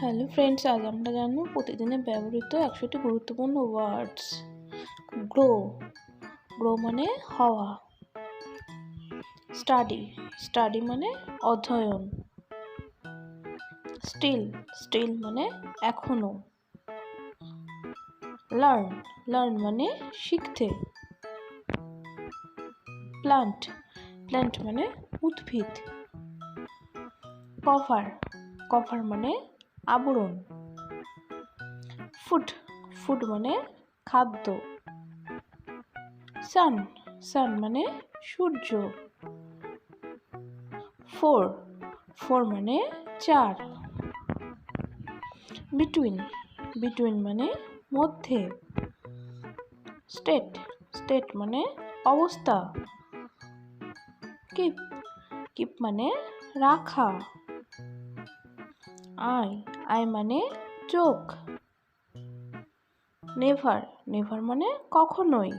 Hello friends, আজ আমরা জানবো প্রতিদিনের ব্যবহৃত 100টি গুরুত্বপূর্ণ ওয়ার্ডস। গ্রো, গ্রো মানে হওয়া। স্টাডি, স্টাডি মানে অধ্যয়ন। স্টিল, স্টিল মানে এখনো। লার্ন, লার্ন মানে শিখতে। প্লান্ট, প্ল্যান্ট মানে উদ্ভিদ। কভার, কভার মানে আবরণ। ফুড, ফুড মানে খাদ্য। সান, সান মানে সূর্য। ফোর, ফোর মানে 4। বিটুইন, বিটুইন মানে মধ্যে। স্টেট, স্টেট মানে অবস্থা। কিপ, কিপ মানে রাখা। আই, আই মানে চোখ। নেভার, নেভার মানে কখনোই।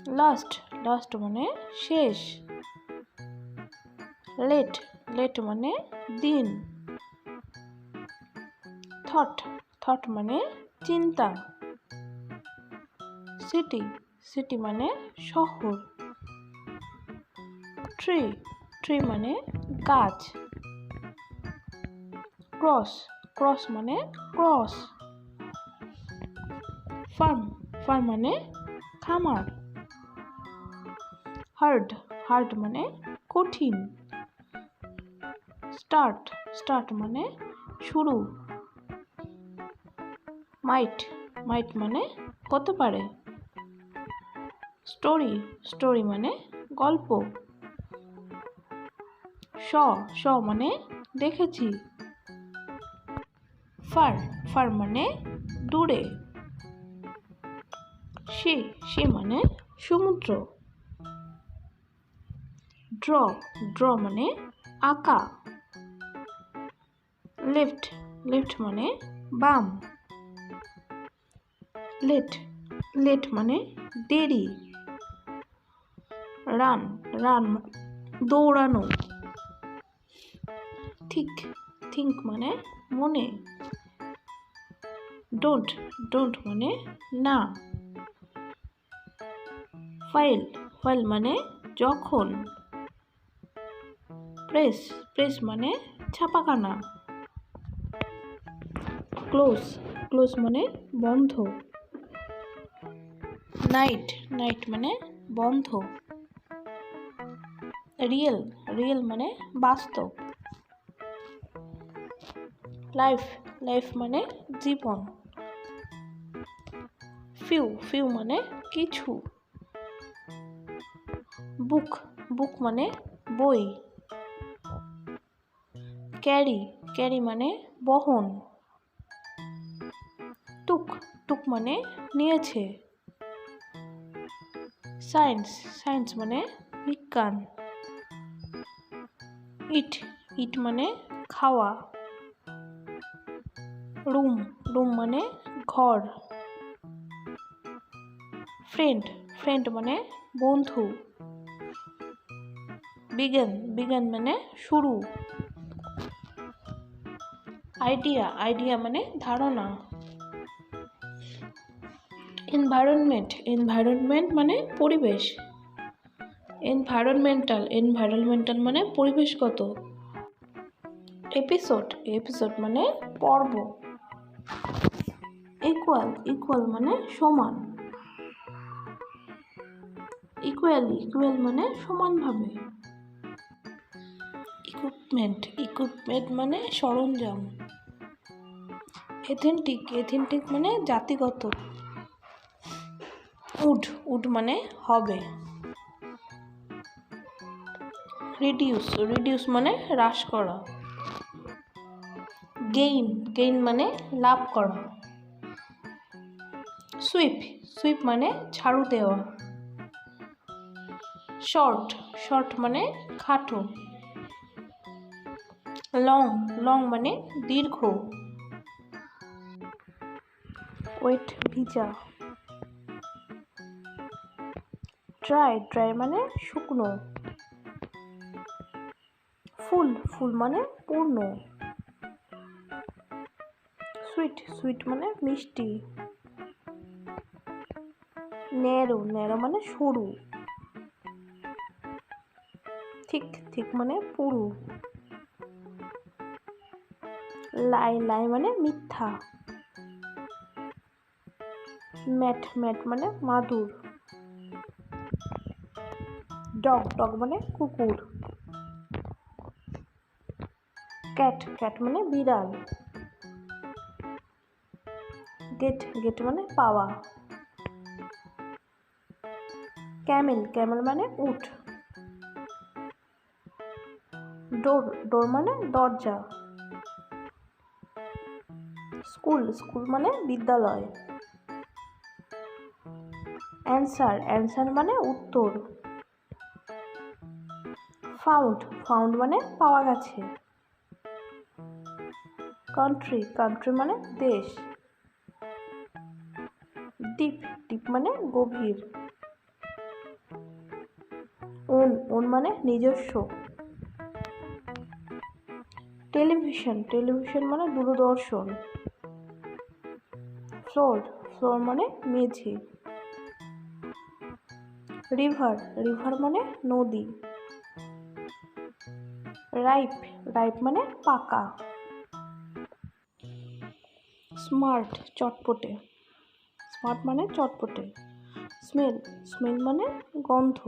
লাস্ট, লাস্ট মানে শেষ। লেট, লেট মানে দিন। থট, থট মানে চিন্তা। সিটি, সিটি মানে শহর। ট্রি, ট্রি মানে গাছ। ক্রস, ক্রস মানে ক্রস। ফার্ম, ফার্ম মানে খামার। হার্ড, হার্ড মানে কঠিন। স্টার্ট, স্টার্ট মানে শুরু। মাইট, মাইট মানে হতে পারে। স্টোরি, স্টোরি মানে গল্প। শ, শ মানে দেখেছি। ফার, ফার মানে দূরে। সি, সি মানে সমুদ্র। ড্র, ড্র মানে আঁকা। লেফট, লেফট মানে বাম। লেট, লেট মানে দেরি। রান, রান দৌড়ানো। থিক, থিঙ্ক মানে মনে। ডোন্ট, ডোন্ট মানে না। ফাইল, ফাইল মানে যখন। প্রেস, প্রেস মানে ছাপাখানা। ক্লোজ, ক্লোজ মানে বন্ধ। নাইট, নাইট মানে বন্ধ। রিয়েল, রিয়েল মানে বাস্তব। লাইফ, লাইফ মানে জীবন। ফিউ, ফিউ মানে কিছু। বুক, বুক মানে বই। ক্যারি, ক্যারি মানে বহন। টুক, টুক মানে নিয়েছে। সায়েন্স, সায়েন্স মানে বিজ্ঞান। ইট, ইট মানে খাওয়া। রুম, রুম মানে ঘর। ফ্রেন্ড, ফ্রেন্ড মানে বন্ধু। বিজ্ঞান, বিজ্ঞান মানে শুরু। আইডিয়া, আইডিয়া মানে ধারণা। এনভায়রনমেন্ট, এনভায়রনমেন্ট মানে পরিবেশ। এনভায়রনমেন্টাল, এনভায়রনমেন্টাল মানে পরিবেশগত। এপিসোড, এপিসোড মানে পর্ব। ইকুয়াল, ইকুয়াল মানে সমান। ইকুয়ালি, ইকুয়াল মানে সমানভাবে। ইকুইপমেন্ট, ইকুইপমেন্ট মানে সরঞ্জাম। এথেন্টিক, এথেন্টিক মানে জাতিগত। উড, উড মানে হবে। রিডিউস, রিডিউস মানে হ্রাস করা। গেইন, গেইন মানে লাভ করা। সুইপ, সুইপ মানে ঝাড়ু দেওয়া। শর্ট, শর্ট মানে খাটো। লং, লং মানে দীর্ঘ। ওয়েট ভিজা। ড্রাই, ড্রাই মানে শুকনো। ফুল, ফুল মানে পূর্ণ। সুইট সুইট মানে মিষ্টি। ন্যারো ন্যারো মানে সরু। ঠিক ঠিক মানে পুরু। লাই লাই মানে মিথ্যা। ম্যাট ম্যাট মানে মাদুর। ডগ ডগ মানে কুকুর। ক্যাট ক্যাট মানে বিড়াল। গেট গেট মানে পাওয়া। ক্যামেল ক্যামেল মানে উট। ডোর ডোর মানে দরজা। স্কুল স্কুল মানে বিদ্যালয়। অ্যান্সার অ্যান্সার মানে উত্তর। ফাউন্ড ফাউন্ড মানে পাওয়া গেছে। কান্ট্রি কান্ট্রি মানে দেশ। ডিপ ডিপ মানে গভীর। ওন ওন মানে নিজস্ব। টেলিভিশন টেলিভিশন মানে দূরদর্শন। ফ্লোর ফ্লোর মানে মেঝে। রিভার রিভার মানে নদী। রাইপ রাইপ মানে পাকা। স্মার্ট চটপটে। স্মার্ট মানে চটপটে। স্মেল স্মেল মানে গন্ধ।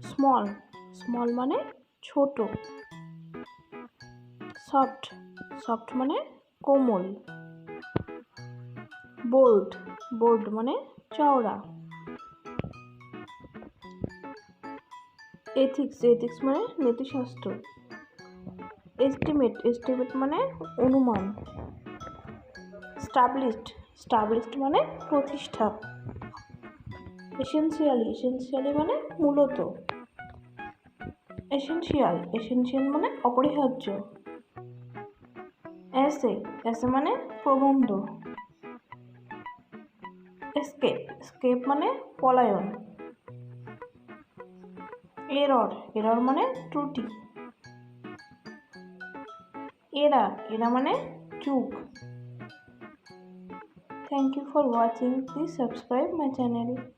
স্মল স্মল মানে ছোট। সফট সফট মানে কোমল। বোর্ড বোর্ড মানে চওড়া। এথিক্স এথিক্স মানে নীতিশাস্ত্র। এস্টিমেট এস্টিমেট মানে অনুমান। স্টাবলিশড স্টাবলিশড মানে প্রতিষ্ঠা। এসেনশিয়ালি এসেনশিয়ালি মানে মূলত। এসেনশিয়াল এসেনশিয়াল মানে অপরিহার্য। এসে এসে মানে প্রবন্ধ। এসকেপ এসকেপ মানে পলায়ন। এরর এরর মানে ত্রুটি। এরা এরা মানে চুক। Thank you for watching. Please subscribe my channel.